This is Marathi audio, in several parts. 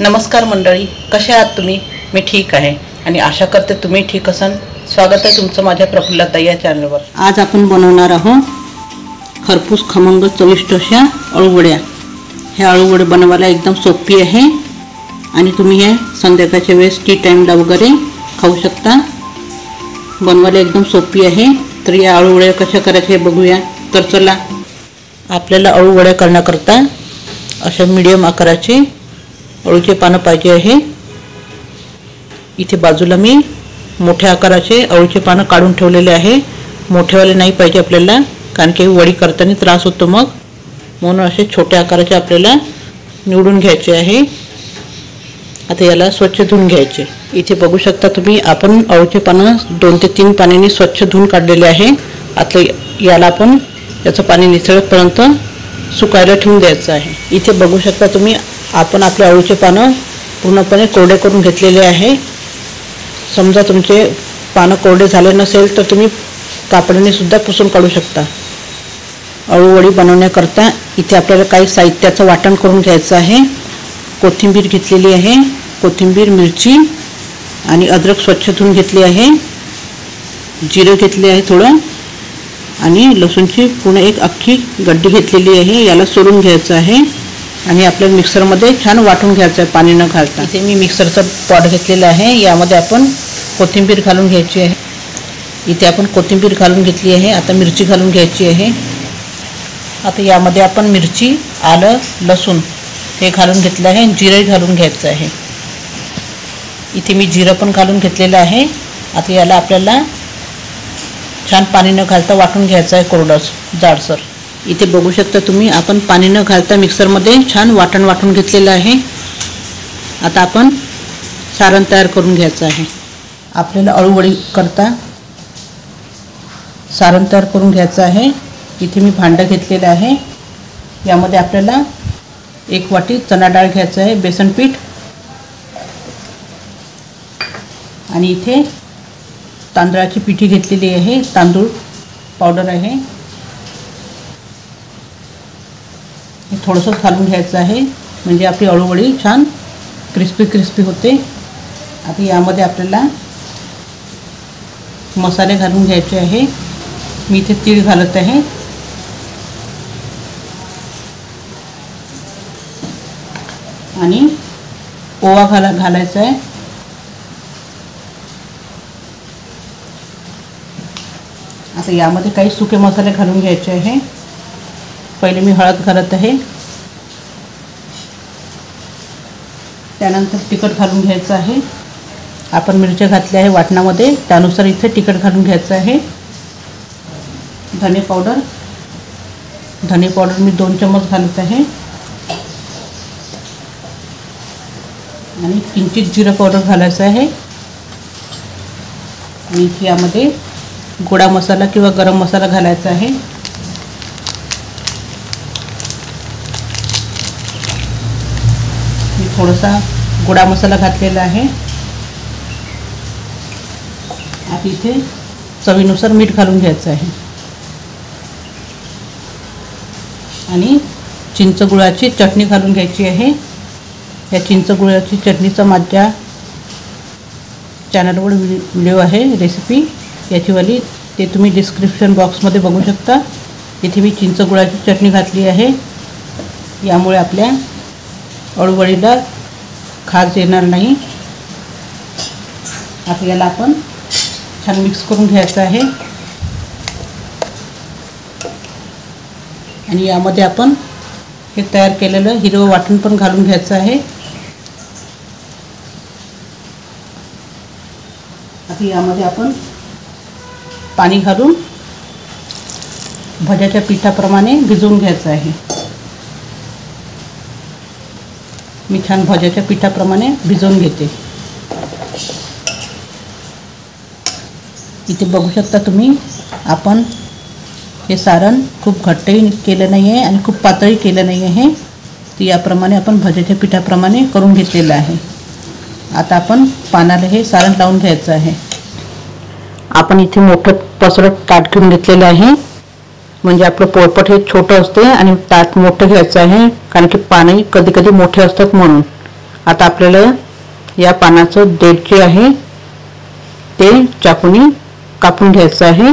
नमस्कार मंडळी, कसे आहात तुम्ही? मी ठीक आहे आणि आशा करते तुम्ही ठीक असाल. स्वागत आहे तुमचं माझ्या प्रफुल्लताई या चॅनलवर. आज आपण बनवणार आहोत खरपूस खमंग चविष्ट अशा अळूवड्या. ह्या अळूवडे बनवायला एकदम सोपी आहे आणि तुम्ही हे संध्याकाळच्या वेळेस टी टाईमला वगैरे खाऊ शकता. बनवायला एकदम सोपी आहे. तर या अळूवड्या कशा करायच्या हे बघूया. तर चला, आपल्याला अळूवड्या करण्याकरता अशा मीडियम आकाराचे अळूचे पानं पाहिजे आहे. इथे बाजूला मी मोठ्या आकाराचे अळूचे पानं काढून ठेवलेले आहे. मोठेवाले नाही पाहिजे आपल्याला, कारण की वडी करताना त्रास होतो मग, म्हणून असे छोट्या आकाराचे आपल्याला निवडून घ्यायचे आहे. आता याला स्वच्छ धुवून घ्यायचे. इथे बघू शकता तुम्ही, आपण अळूचे पानं 2 ते 3 पाण्याने स्वच्छ धुवून काढलेले आहे. आता याला आपण याचं पाणी निथळेपर्यंत सुकायला ठेवून द्यायचं आहे. इथे बघू शकता तुम्ही, आपण आपले अळूचे पानं पूर्णपणे कोरडे करून घेतलेले आहे. समजा तुमचे पानं कोरडे झाले नसेल तर तुम्ही कापडाने सुद्धा पुसून काढू शकता. अळूवडी बनवण्याकरता इथे आपल्याला काही साहित्याचं वाटण करून घ्यायचं आहे. कोथिंबीर घेतलेली आहे, कोथिंबीर, मिरची आणि अद्रक स्वच्छ धुवून घेतली आहे. जिरं घेतले आहे थोडं, आणि लसूणची पूर्ण एक अख्खी गड्डी घेतलेली आहे. याला सोलून घ्यायचं आहे आणि आपल्याला मिक्सरमध्ये छान वाटून घ्यायचं आहे पाणी न घालता. इथे मी मिक्सरचं पॉट घेतलेलं आहे. यामध्ये आपण कोथिंबीर घालून घ्यायची आहे. इथे आपण कोथिंबीर घालून घेतली आहे. आता मिरची घालून घ्यायची आहे. आता यामध्ये आपण मिरची, आलं, लसूण हे घालून घेतलं आहे. जिरं घालून घ्यायचं आहे. इथे मी जिरं पण घालून घेतलेलं आहे. आता याला आपल्याला छान पाणी न घालता वाटून घ्यायचं आहे, कोरडस जाडसर. इथे बघू शकता तुम्ही, आपण पाणी न घालता मिक्सरमध्ये छान वाटून घेतलेलं आहे. आता आपण सारण तयार करून घ्यायचं आहे. आपल्याला अळूवडी करता सारण तयार करून घ्यायचं आहे. इथे मी भांडं घेतलेलं आहे. यामध्ये आपल्याला 1 वाटी चणा डाळ घ्यायचं आहे, बेसन पीठ, आणि इथे तांदळाची पिठी घेतलेली आहे, तांदूळ पावडर आहे. हे थोडंसं घालून घ्यायचं आहे, म्हणजे आपली अळूवडी छान क्रिस्पी होते. आता यामध्ये आपल्याला मसाले घालून घ्यायचे आहे. मी इथे तीळ घालत आहे, आणि ओवा घालायचा आहे. आता यामध्ये काही सुके मसाले घालून घ्यायचे आहे. पहिले मी हळद घालत आहे, त्यानंतर तिखट घालून घ्यायचं आहे. आपण मिरच्या घातल्या आहे वाटणामध्ये, त्यानुसार इथे तिखट घालून घ्यायचं आहे. धने पावडर मी 2 चम्मच घालत आहे, आणि किंचित जिरं पावडर घालायचं आहे. आणि यामध्ये गोडा मसाला किंवा गरम मसाला घालायचा आहे. मी थोडासा गोडा मसाला घातलेला आहे. आता इथे चवीनुसार मीठ घालून घ्यायचं आहे, आणि चिंच गुळाची चटणी घालून घ्यायची आहे. या चिंच गुळाची चटणीचा माझ्या चॅनलवर व्हिडिओ आहे, रेसिपी याचीवाली, ते तुम्ही डिस्क्रिप्शन बॉक्समध्ये बघू शकता. इथे मी चिंच गुळाची चटणी घातली आहे. यामुळे आपल्या अळूवडीला खाज येणार नाही. आता याला आपण छान मिक्स करून घ्यायचं आहे, आणि यामध्ये आपण हे तयार केलेलं हिरवं वाटण पण घालून घ्यायचं आहे. आता यामध्ये आपण पाणी घालून भज्याच्या पिठाप्रमाणे भिजवून घ्यायचं आहे. मी छान भज्याच्या पिठाप्रमाणे भिजवून घेते. इथे बघू शकता तुम्ही, आपण हे सारण खूप घट्टही केलं नाही आहे आणि खूप पातळही केलं नाही आहे. तर याप्रमाणे आपण भज्याच्या पिठाप्रमाणे करून घेतलेलं आहे. आता आपण पानाला हे सारण लावून घ्यायचं आहे. आपण इथे मोठं पसरट ताट घेऊन घेतलेलं आहे, म्हणजे आपलं पोळपट हे छोटं असते आणि ताट मोठं घ्यायचं आहे, कारण की पाने कधी कधी मोठे असतात म्हणून. आता आपल्याला या पानाचं देठ जे आहे ते चाकूने कापून घ्यायचं आहे.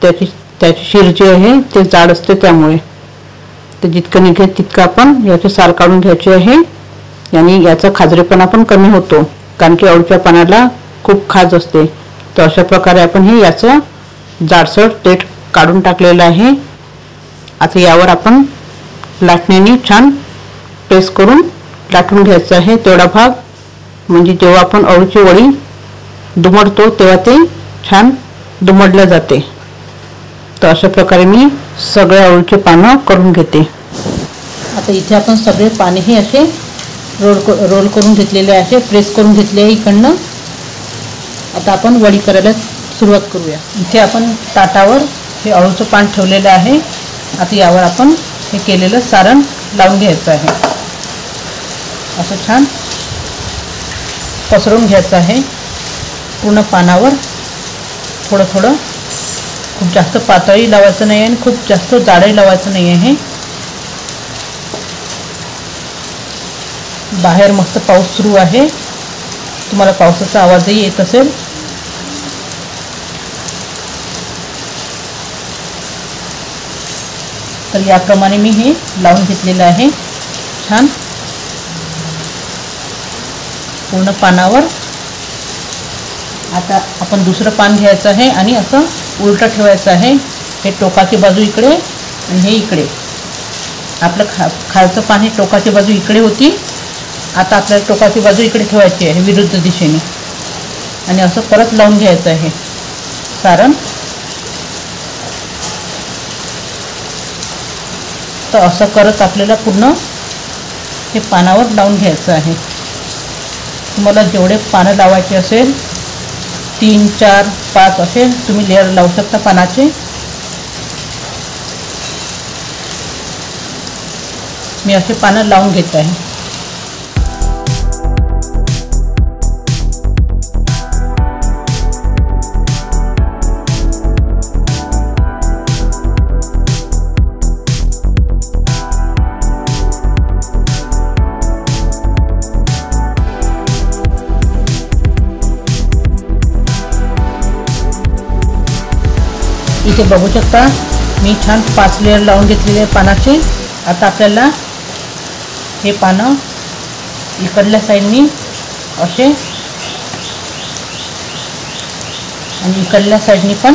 त्याची शीर जी आहे ते जाड असते, त्यामुळे ते जितकं निघेल तितकं आपण याची साल काढून घ्यायची आहे. आणि याचा खाजरेपणा पण कमी होतो, कारण की अळूच्या पानाला खूप खाज असते. तर अशा प्रकारे आपण हे याचं जाडसर देठ काढून टाकलेलं आहे. आता यावर आपण लाटण्याने छान प्रेस करून लाटून घ्यायचं आहे तेवढा भाग, म्हणजे जेव्हा आपण अळूची वडी दुमडतो तेव्हा ते छान दुमडलं जाते. तर अशा प्रकारे मी सगळे अळूचे पानं करून घेते. आता इथे आपण सगळे पानेही असे रोल करून घेतलेले आहे, प्रेस करून घेतले आहे इकडनं. आता आपण वडी करायला सुरुवात करूया. इथे आपण ताटावर हे अळूचं पान ठेवलेलं आहे. आता यावर आपण हे केलेलं सारण लावून घ्यायचं आहे. असं छान पसरवून घ्यायचं आहे पूर्ण पानावर. थोडं थोडं, खूप जास्त पातळही लावायचं नाही आहे आणि खूप जास्त जाडही लावायचं नाही आहे. बाहेर मस्त पाऊस सुरू आहे, तुम्हाला पावसाचा आवाजही येत असेल. तर याप्रमाणे मी हे लावून घेतलेलं आहे छान पूर्ण पानावर. आता आपण दुसरं पान घ्यायचं आहे आणि असं उलटं ठेवायचं आहे. हे टोकाची बाजू इकडे आणि हे इकडे. आपलं खालचं पान हे टोकाची बाजू इकडे होती. आता आपल्याला टोकाची बाजू इकडे ठेवायची आहे विरुद्ध दिशेने, आणि असं परत लावून घ्यायचं आहे सारण. तर असं करत आपल्याला पूर्ण हे पानावर लावून घ्यायचं आहे. तुम्हाला जेवढे पानं लावायचे असेल, 3, 4, 5 असे तुम्ही लेअर लावू शकता पानाचे. मी असे पानं लावून घेत आहे. इथे बघू शकता मी छान 5 लेअर लावून घेतलेले पानाचे. आता आपल्याला हे पानं इकडल्या साईडनी असे आणि इकडल्या साईडनी पण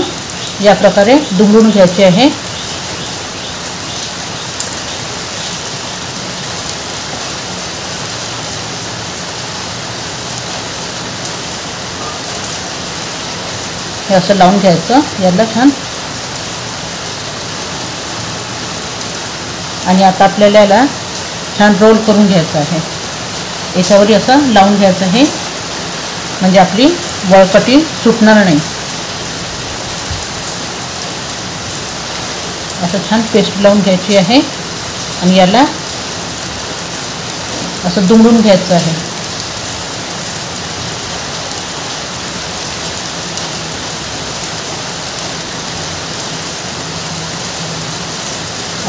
या प्रकारे दुमडून घ्यायचे आहे. हे असं लावून घ्यायचं याला छान. आणि आता आपल्याला याला छान रोल करून घ्यायचं आहे. याच्यावर असं लावून घ्यायचं आहे, म्हणजे आपली वळकटी सुटणार नाही. असं छान पेस्ट लावून घ्यायची आहे आणि याला असं दुमडून घ्यायचं आहे.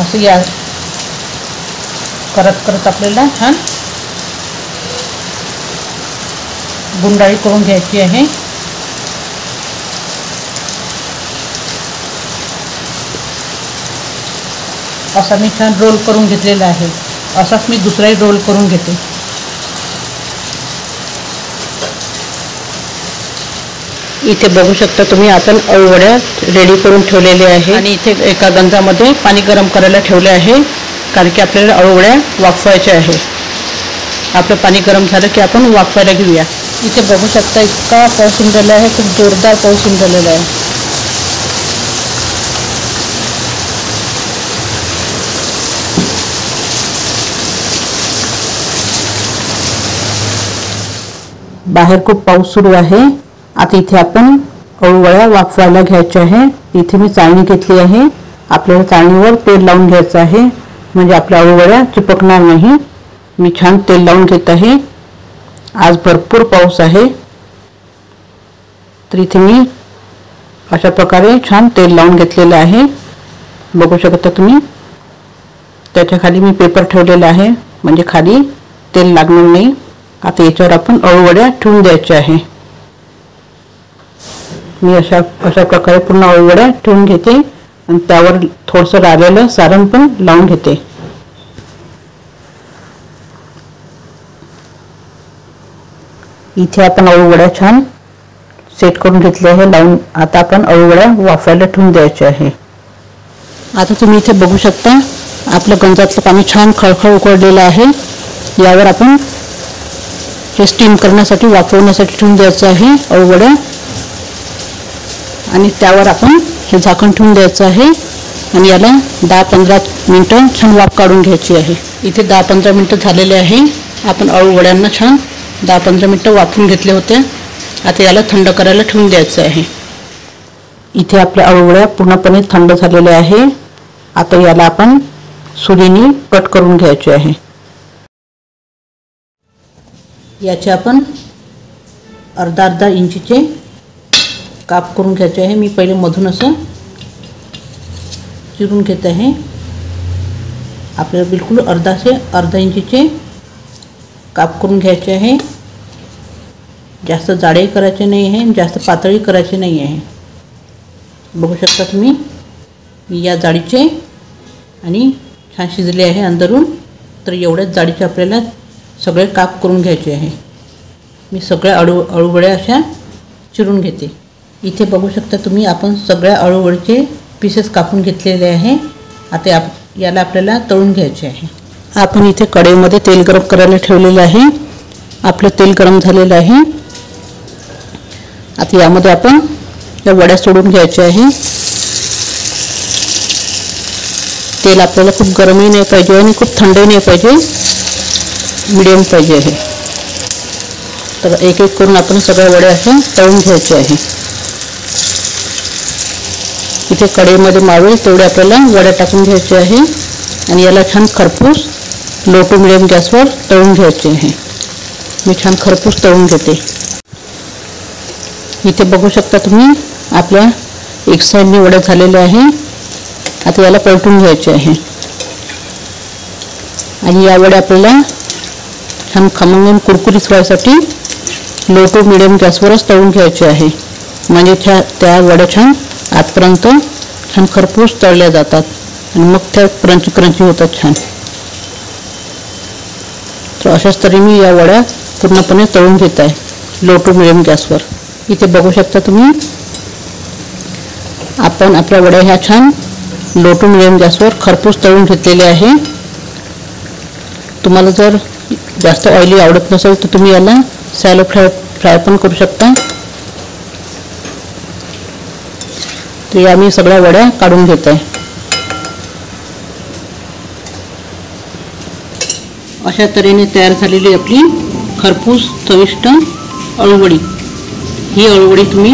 असं या करत करत आपल्याला छान गुंडाळी करून घ्यायची आहे. असा मी छान रोल करून घेतलेला आहे. असाच मी दुसराही रोल करून घेते. इथे बघू शकता तुम्ही आपण अळूवड्या रेडी करून ठेवलेले आहे. आणि इथे एका गंजामध्ये पाणी गरम करायला ठेवले आहे, कारण की आपल्याला अळूवड्या वाफवायच्या आहे. आपलं पाणी गरम झालं की आपण वाफवायला घेऊया. इथे बघू शकता इतका पाऊस येऊन राहिला आहे, खूप जोरदार पाऊस येऊन राहिलेला आहे. बाहेर खूप पाऊस सुरू आहे. आता इथे आपण अळूवड्या वाफवायला घ्यायच्या आहे. इथे मी चाळणी घेतली आहे. आपल्याला चाळणीवर तेल लावून घ्यायचं आहे, म्हणजे आपल्या अळूवड्या चिपकणार नाही. मी छान तेल लावून घेत आहे. आज भरपूर पाऊस आहे, तर इथे मी अशा प्रकारे छान तेल लावून घेतलेलं आहे. बघू शकता तुम्ही. त्याच्या खाली मी पेपर ठेवलेला आहे, म्हणजे खाली तेल लागणार नाही. आता याच्यावर आपण अळूवड्या ठेवून द्यायच्या आहे। मी अशा प्रकारे पूर्ण अळूवड्या ठेवून घेते आणि त्यावर थोडंसं राहिलेलं सारण पण लावून घेते। इथे आपण अळूवड्या छान सेट करून घेतले आहे लावून। आता आपण अळूवड्या वाफायला ठेवून द्यायचे आहे। आता तुम्ही इथे बघू शकता आपलं गंजातलं पाणी छान खळखळ उकळलेलं आहे। यावर आपण हे स्टीम करण्यासाठी वाफवण्यासाठी ठेवून द्यायचं आहे अळूवड्या आणि त्यावर आपण हे झाकण ठेवून द्यायचं आहे आणि याला 10-15 मिनिटं छान वाफ काढून घ्यायची आहे। इथे 10-15 मिनिटं झालेले आहे। आपण अळूवड्यांना छान 10-15 मिनिटं वाफवून घेतले होते। आता याला थंड करायला ठेवून द्यायचं आहे। इथे आपल्या अळूवड्या पूर्णपणे थंड झालेल्या आहे। आता याला आपण सुरीने कट करून घ्यायचे आहे। याचे आपण अर्धा इंचीचे काप करून घ्यायचे आहे। मी पहिले मधून असं चिरून घेत आहे। आपल्याला बिलकुल अर्धा इंचीचे काप करून घ्यायचे आहे। जास्त जाडे करायचे नाही आहे, जास्त पातळी करायचे नाही आहे। बघू शकता तुम्ही मी या जाडीचे आणि छान शिजले आहे अंदरून। तर एवढ्याच जाडीचे आपल्याला सगळे काप करून घ्यायचे आहे। मी सगळ्या अळूवड्या अशा चिरून घेते। इथे बघू शकता तुम्ही आपण सगळ्या अळूवडीचे पीसेस कापून घेतलेले आहे। आता याला आपल्याला तळून घ्यायचे आहे। आपण इथे कढईमध्ये तेल गरम करायला ठेवलेले आहे। आपलं तेल गरम झालेलं आहे। आता यामध्ये आपण या वड्या सोडून घ्यायच्या आहे। तेल आपल्याला खूप गरमही नाही पाहिजे आणि खूप थंडही नाही पाहिजे, मीडियम पाहिजे आहे। तर एक एक करून आपण सगळ्या वड्या अशा तळून घ्यायच्या आहे। इथे कढईमध्ये मावेल तेवढे आपल्याला वड्या टाकून घ्यायचे आहे आणि याला छान खरपूस लो टू मीडियम गॅसवर तळून घ्यायचे आहे। मी छान खरपूस तळून घेते। इथे बघू शकता तुम्ही आपल्या एक साईडने वड्या झालेल्या आहे। आता याला पलटून घ्यायचे आहे आणि या वड्या आपल्याला छान खमंग कुरकुरीत व्हायसाठी लो टू मीडियम गॅसवरच तळून घ्यायचे आहे। म्हणजे त्या वड्या छान आतपर्यंत छान खरपूस तळल्या जातात आणि मग त्या क्रंची होतात छान। तर अशाच तऱ्हेने या वड्या पूर्णपणे तळून घेत आहे लो टू मीडियम गॅसवर। इथे बघू शकता तुम्ही आपण आपल्या वड्या ह्या छान लो टू मीडियम गॅसवर खरपूस तळून घेतलेले आहे। तुम्हाला जर जास्त ऑइली आवडत नसेल तर तुम्ही याला शॅलो फ्राय पण करू शकता। तर या मी सगळ्या वड्या काढून घेत आहे। अशा तऱ्हेने तयार झालेली आपली खरपूस चविष्ट अळूवडी। ही अळूवडी तुम्ही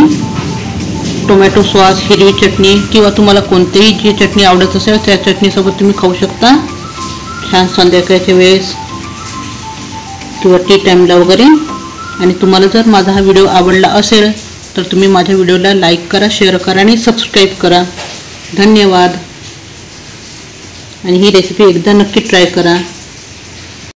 टोमॅटो सॉस, हिरवी चटणी किंवा तुम्हाला कोणतीही जी चटणी आवडत असेल त्या चटणीसोबत तुम्ही खाऊ शकता। छान संध्याकाळच्या वेळेस किंवा टी टाईमला वगैरे। आणि तुम्हाला जर माझा हा व्हिडिओ आवडला असेल तर तुम्ही माझ्या व्हिडिओला लाईक करा, शेअर करा आणि सबस्क्राईब करा। धन्यवाद। आणि ही रेसिपी एकदा नक्की ट्राय करा।